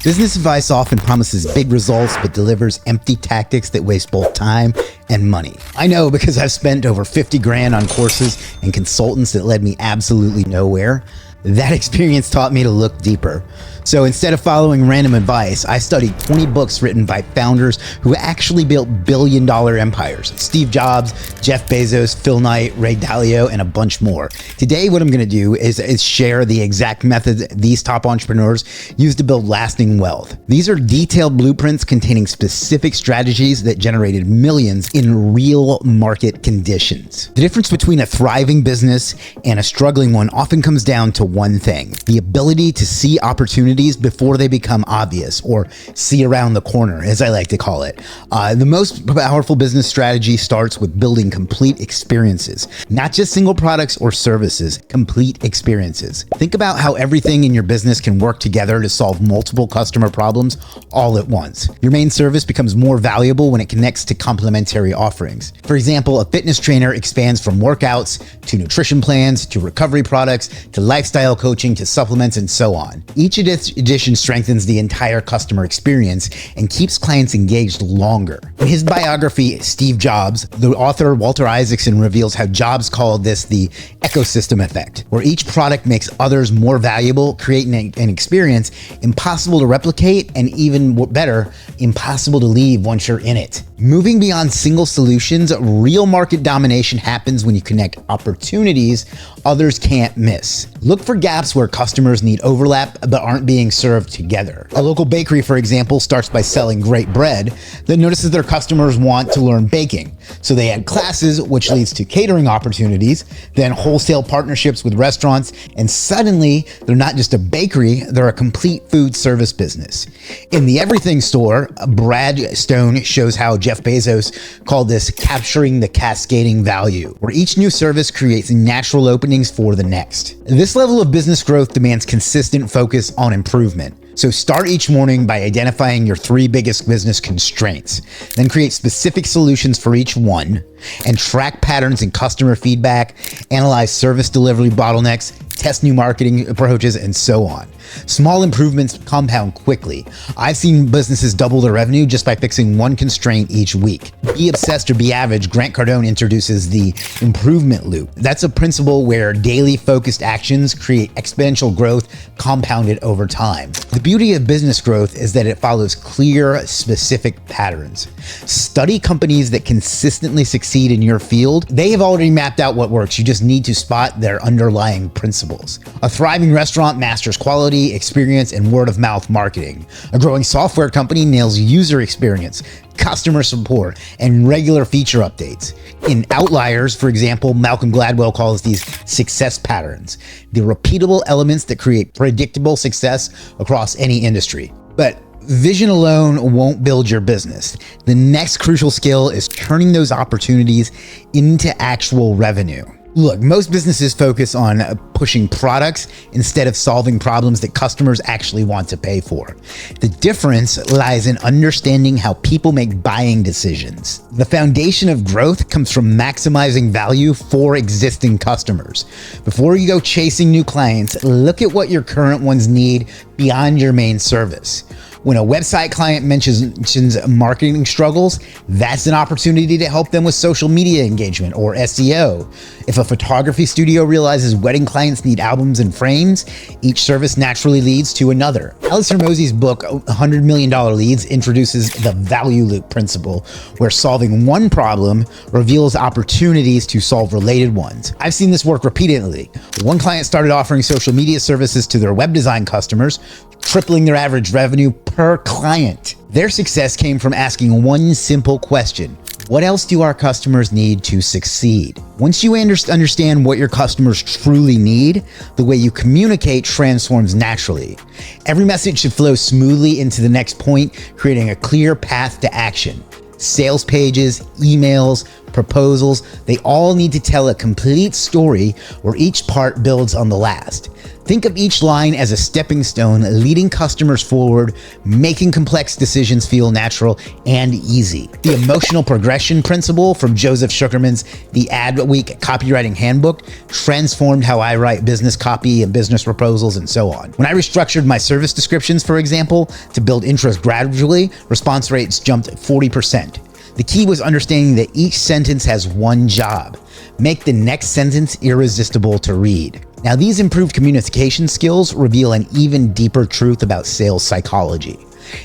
Business advice often promises big results but delivers empty tactics that waste both time and money. I know because I've spent over 50 grand on courses and consultants that led me absolutely nowhere. That experience taught me to look deeper. So instead of following random advice, I studied 20 books written by founders who actually built billion-dollar empires. Steve Jobs, Jeff Bezos, Phil Knight, Ray Dalio, and a bunch more. Today, what I'm going to do is share the exact methods these top entrepreneurs use to build lasting wealth. These are detailed blueprints containing specific strategies that generated millions in real market conditions. The difference between a thriving business and a struggling one often comes down to one thing: the ability to see opportunities before they become obvious, or see around the corner, as I like to call it. The most powerful business strategy starts with building complete experiences, not just single products or services, complete experiences. Think about how everything in your business can work together to solve multiple customer problems all at once. Your main service becomes more valuable when it connects to complementary offerings. For example, a fitness trainer expands from workouts to nutrition plans to recovery products to lifestyle coaching to supplements and so on. Each edition strengthens the entire customer experience and keeps clients engaged longer. In his biography, Steve Jobs, the author Walter Isaacson reveals how Jobs called this the ecosystem effect, where each product makes others more valuable, creating an experience impossible to replicate and, even better, impossible to leave once you're in it. Moving beyond single solutions, real market domination happens when you connect opportunities others can't miss. Look for gaps where customers need overlap but aren't being served together. A local bakery, for example, starts by selling great bread, then notices their customers want to learn baking. So they add classes, which leads to catering opportunities, then wholesale partnerships with restaurants, and suddenly they're not just a bakery, they're a complete food service business. In the Everything Store, Brad Stone shows how Jeff Bezos called this capturing the cascading value, where each new service creates natural openings for the next. This level of business growth demands consistent focus on improvement. So start each morning by identifying your 3 biggest business constraints, then create specific solutions for each one, and track patterns in customer feedback, analyze service delivery bottlenecks, test new marketing approaches, and so on. Small improvements compound quickly. I've seen businesses double their revenue just by fixing one constraint each week. Be obsessed or be average, Grant Cardone introduces the improvement loop. That's a principle where daily focused actions create exponential growth compounded over time. The beauty of business growth is that it follows clear, specific patterns. Study companies that consistently succeed in your field. They have already mapped out what works. You just need to spot their underlying principles. A thriving restaurant masters quality, experience, and word-of-mouth marketing. A growing software company nails user experience, customer support, and regular feature updates. In Outliers, for example, Malcolm Gladwell calls these success patterns, the repeatable elements that create predictable success across any industry. But vision alone won't build your business. The next crucial skill is turning those opportunities into actual revenue. Look, most businesses focus on pushing products instead of solving problems that customers actually want to pay for. The difference lies in understanding how people make buying decisions. The foundation of growth comes from maximizing value for existing customers. Before you go chasing new clients, look at what your current ones need beyond your main service. When a website client mentions marketing struggles, that's an opportunity to help them with social media engagement or SEO. If a photography studio realizes wedding clients need albums and frames, each service naturally leads to another. Alex Hormozi's book, $100 Million Leads, introduces the value loop principle, where solving one problem reveals opportunities to solve related ones. I've seen this work repeatedly. One client started offering social media services to their web design customers, tripling their average revenue per client. Their success came from asking one simple question: what else do our customers need to succeed? Once you understand what your customers truly need, the way you communicate transforms naturally. Every message should flow smoothly into the next point, creating a clear path to action. Sales pages, emails, proposals, they all need to tell a complete story where each part builds on the last. Think of each line as a stepping stone, leading customers forward, making complex decisions feel natural and easy. The emotional progression principle from Joseph Sugarman's The Adweek Copywriting Handbook transformed how I write business copy and business proposals and so on. When I restructured my service descriptions, for example, to build interest gradually, response rates jumped 40%. The key was understanding that each sentence has one job: make the next sentence irresistible to read. Now, these improved communication skills reveal an even deeper truth about sales psychology.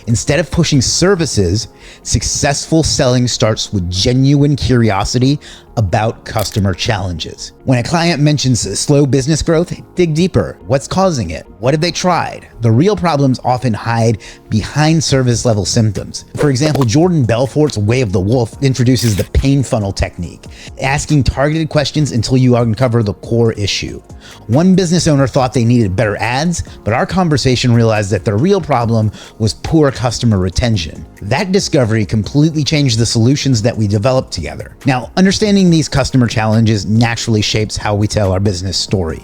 Instead of pushing services, successful selling starts with genuine curiosity about customer challenges. When a client mentions slow business growth, dig deeper. What's causing it? What have they tried? The real problems often hide behind service level symptoms. For example, Jordan Belfort's Way of the Wolf introduces the pain funnel technique, asking targeted questions until you uncover the core issue. One business owner thought they needed better ads, but our conversation realized that the real problem was poor customer retention. That discovery completely changed the solutions that we developed together. Now, understanding these customer challenges naturally shapes how we tell our business story.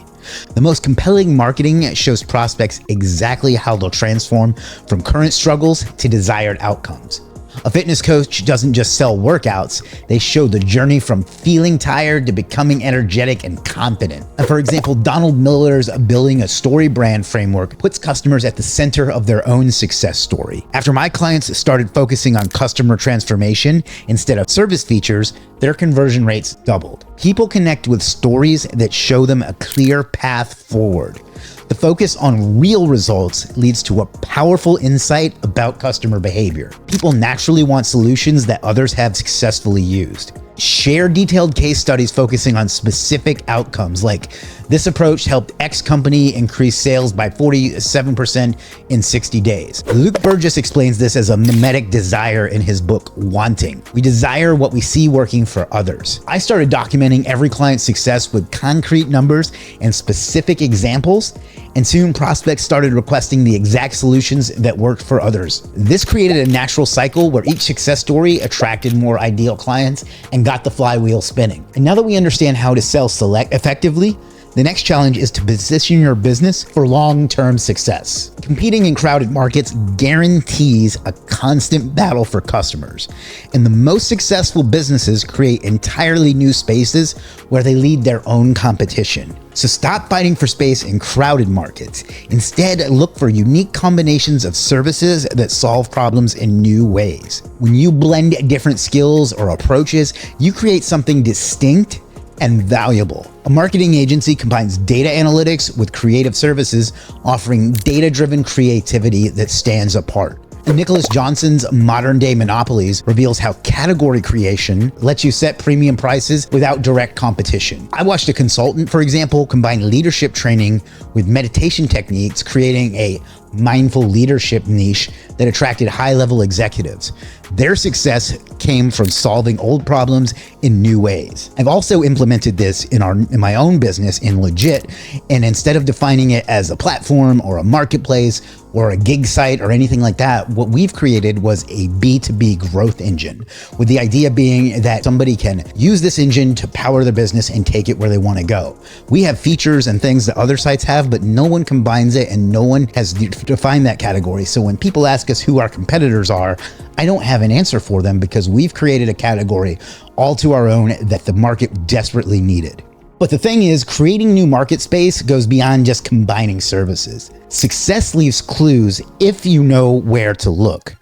The most compelling marketing shows prospects exactly how they'll transform from current struggles to desired outcomes. A fitness coach doesn't just sell workouts, they show the journey from feeling tired to becoming energetic and confident. And for example, Donald Miller's Building a Story brand framework puts customers at the center of their own success story. After my clients started focusing on customer transformation instead of service features, their conversion rates doubled. People connect with stories that show them a clear path forward. The focus on real results leads to a powerful insight about customer behavior. People naturally want solutions that others have successfully used. Share detailed case studies focusing on specific outcomes, like this approach helped X company increase sales by 47% in 60 days. Luke Burgess explains this as a mimetic desire in his book, Wanting. We desire what we see working for others. I started documenting every client's success with concrete numbers and specific examples, and soon prospects started requesting the exact solutions that worked for others. This created a natural cycle where each success story attracted more ideal clients and got the flywheel spinning. And now that we understand how to sell effectively, the next challenge is to position your business for long-term success. Competing in crowded markets guarantees a constant battle for customers, and the most successful businesses create entirely new spaces where they lead their own competition. So stop fighting for space in crowded markets. Instead, look for unique combinations of services that solve problems in new ways. When you blend different skills or approaches, you create something distinct and valuable. A marketing agency combines data analytics with creative services, offering data-driven creativity that stands apart. And Nicholas Johnson's Modern Day Monopolies reveals how category creation lets you set premium prices without direct competition. I watched a consultant, for example, combine leadership training with meditation techniques, creating a mindful leadership niche that attracted high-level executives. Their success came from solving old problems in new ways. I've also implemented this in my own business in Legiit, and instead of defining it as a platform or a marketplace or a gig site or anything like that, what we've created was a B2B growth engine, with the idea being that somebody can use this engine to power their business and take it where they want to go. We have features and things that other sites have, but no one combines it and no one has defined that category. So when people ask us who our competitors are, I don't have an answer for them because we've created a category all to our own that the market desperately needed. But the thing is, creating new market space goes beyond just combining services. Success leaves clues if you know where to look.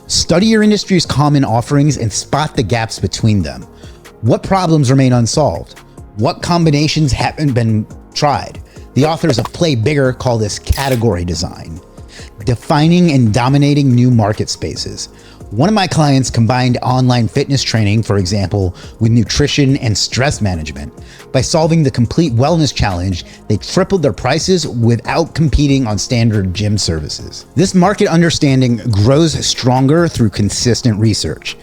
Study your industry's common offerings and spot the gaps between them. What problems remain unsolved? What combinations haven't been tried? The authors of Play Bigger call this category design. Defining and dominating new market spaces. One of my clients combined online fitness training, for example, with nutrition and stress management. By solving the complete wellness challenge, they tripled their prices without competing on standard gym services. This market understanding grows stronger through consistent research.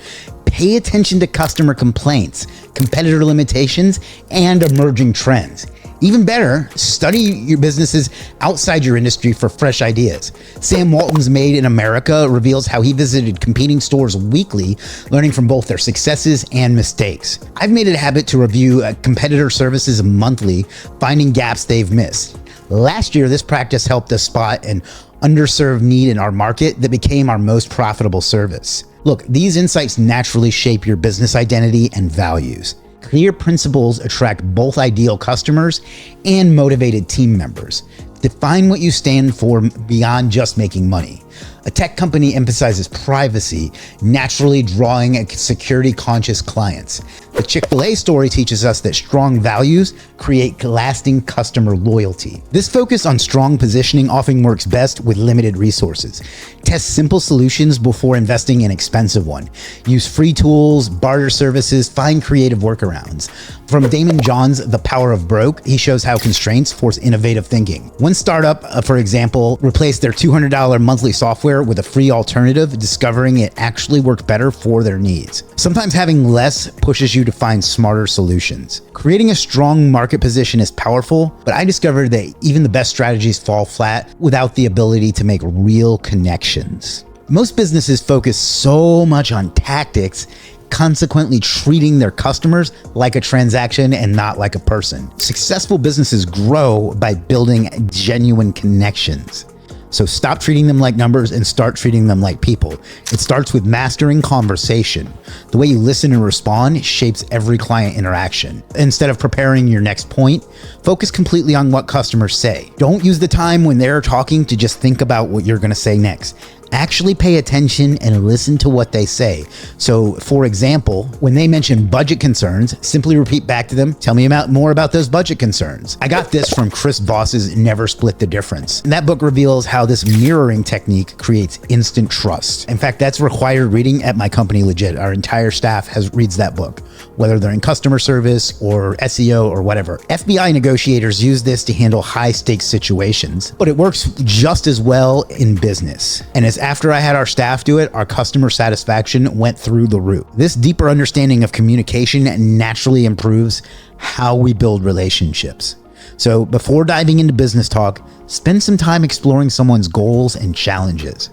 Pay attention to customer complaints, competitor limitations, and emerging trends. Even better, study your businesses outside your industry for fresh ideas. Sam Walton's Made in America reveals how he visited competing stores weekly, learning from both their successes and mistakes. I've made it a habit to review competitor services monthly, finding gaps they've missed. Last year, this practice helped us spot an underserved need in our market that became our most profitable service. Look, these insights naturally shape your business identity and values. Clear principles attract both ideal customers and motivated team members. Define what you stand for beyond just making money. A tech company emphasizes privacy, naturally drawing security-conscious clients. The Chick-Fil-A story teaches us that strong values create lasting customer loyalty. This focus on strong positioning often works best with limited resources. Test simple solutions before investing in expensive ones. Use free tools, barter services, find creative workarounds. From Damon John's The Power of Broke, he shows how constraints force innovative thinking. One startup, for example, replaced their $200 monthly software with a free alternative, discovering it actually worked better for their needs. Sometimes having less pushes you to find smarter solutions. Creating a strong market position is powerful, but I discovered that even the best strategies fall flat without the ability to make real connections. Most businesses focus so much on tactics, consequently treating their customers like a transaction and not like a person. Successful businesses grow by building genuine connections. So stop treating them like numbers and start treating them like people. It starts with mastering conversation. The way you listen and respond shapes every client interaction. Instead of preparing your next point, focus completely on what customers say. Don't use the time when they're talking to just think about what you're going to say next. Actually pay attention and listen to what they say. So, for example, when they mention budget concerns, simply repeat back to them, tell me more about those budget concerns. I got this from Chris Voss's Never Split the Difference. And that book reveals how this mirroring technique creates instant trust. In fact, that's required reading at my company, Legiit. Our entire staff reads that book, whether they're in customer service or SEO or whatever. FBI negotiators use this to handle high-stakes situations, but it works just as well in business. And as after I had our staff do it, our customer satisfaction went through the roof. This deeper understanding of communication naturally improves how we build relationships. So before diving into business talk, spend some time exploring someone's goals and challenges.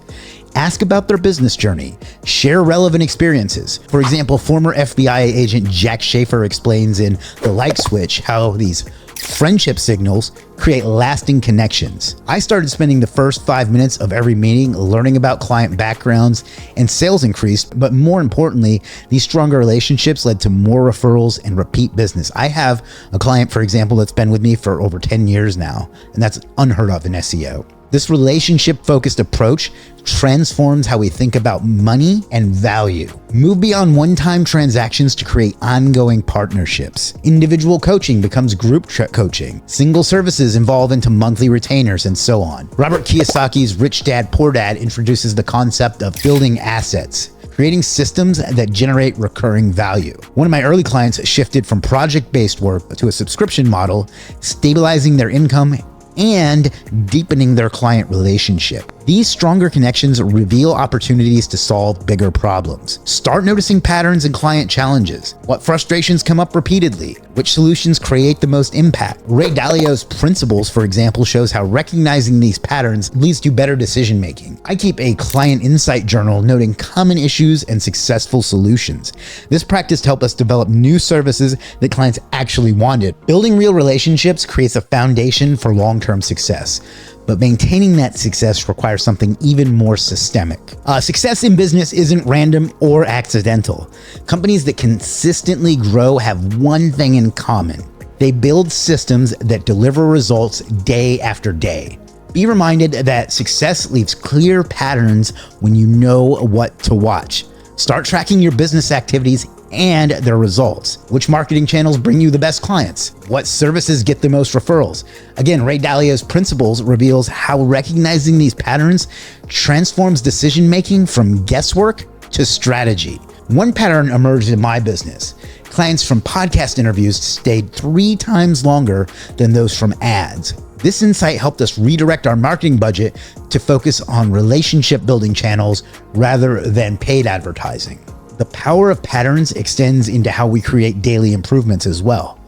Ask about their business journey. Share relevant experiences. For example, former FBI agent Jack Schaefer explains in The Light Switch how these friendship signals create lasting connections. I started spending the first 5 minutes of every meeting learning about client backgrounds, and sales increased, but more importantly, these stronger relationships led to more referrals and repeat business. I have a client, for example, that's been with me for over 10 years now, and that's unheard of in SEO. This relationship-focused approach transforms how we think about money and value. Move beyond one-time transactions to create ongoing partnerships. Individual coaching becomes group coaching. Single services evolve into monthly retainers, and so on. Robert Kiyosaki's Rich Dad, Poor Dad introduces the concept of building assets, creating systems that generate recurring value. One of my early clients shifted from project-based work to a subscription model, stabilizing their income and deepening their client relationship. These stronger connections reveal opportunities to solve bigger problems. Start noticing patterns in client challenges. What frustrations come up repeatedly? Which solutions create the most impact? Ray Dalio's Principles, for example, shows how recognizing these patterns leads to better decision making. I keep a client insight journal noting common issues and successful solutions. This practice helped us develop new services that clients actually wanted. Building real relationships creates a foundation for long-term success. But maintaining that success requires something even more systemic. Success in business isn't random or accidental. Companies that consistently grow have one thing in common. They build systems that deliver results day after day. Be reminded that success leaves clear patterns when you know what to watch. Start tracking your business activities and their results. Which marketing channels bring you the best clients? What services get the most referrals? Again, Ray Dalio's Principles reveals how recognizing these patterns transforms decision-making from guesswork to strategy. One pattern emerged in my business. Clients from podcast interviews stayed 3 times longer than those from ads. This insight helped us redirect our marketing budget to focus on relationship-building channels rather than paid advertising. The power of patterns extends into how we create daily improvements as well.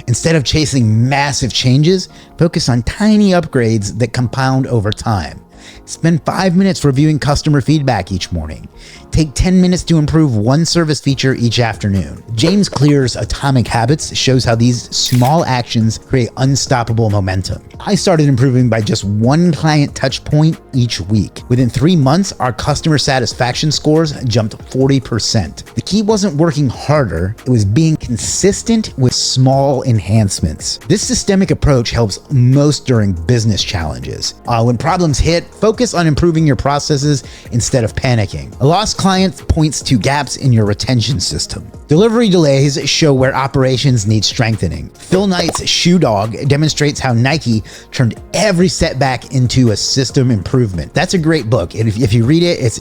Instead of chasing massive changes, focus on tiny upgrades that compound over time. Spend 5 minutes reviewing customer feedback each morning. Take 10 minutes to improve one service feature each afternoon. James Clear's Atomic Habits shows how these small actions create unstoppable momentum. I started improving by just one client touch point each week. Within 3 months, our customer satisfaction scores jumped 40%. The key wasn't working harder, it was being consistent with small enhancements. This systemic approach helps most during business challenges. When problems hit, focus on improving your processes instead of panicking. A lost client points to gaps in your retention system. Delivery delays show where operations need strengthening. Phil Knight's Shoe Dog demonstrates how Nike turned every setback into a system improvement. That's a great book. And if you read it, it's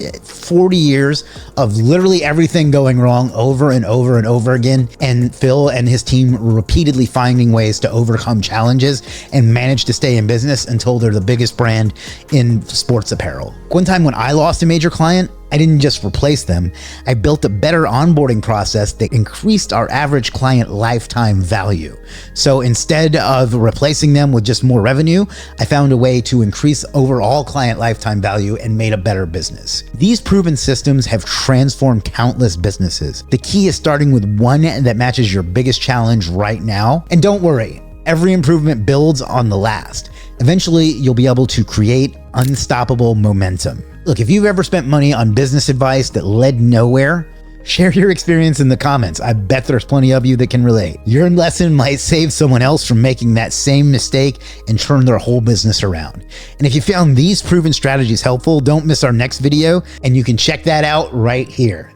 40 years of literally everything going wrong over and over and over again. And Phil and his team repeatedly finding ways to overcome challenges and manage to stay in business until they're the biggest brand in sports apparel. One time when I lost a major client, I didn't just replace them, I built a better onboarding process that increased our average client lifetime value. So instead of replacing them with just more revenue, I found a way to increase overall client lifetime value and made a better business. These proven systems have transformed countless businesses. The key is starting with one that matches your biggest challenge right now. And don't worry, every improvement builds on the last. Eventually, you'll be able to create unstoppable momentum. Look, if you've ever spent money on business advice that led nowhere, share your experience in the comments. I bet there's plenty of you that can relate. Your lesson might save someone else from making that same mistake and turn their whole business around. And if you found these proven strategies helpful, don't miss our next video, and you can check that out right here.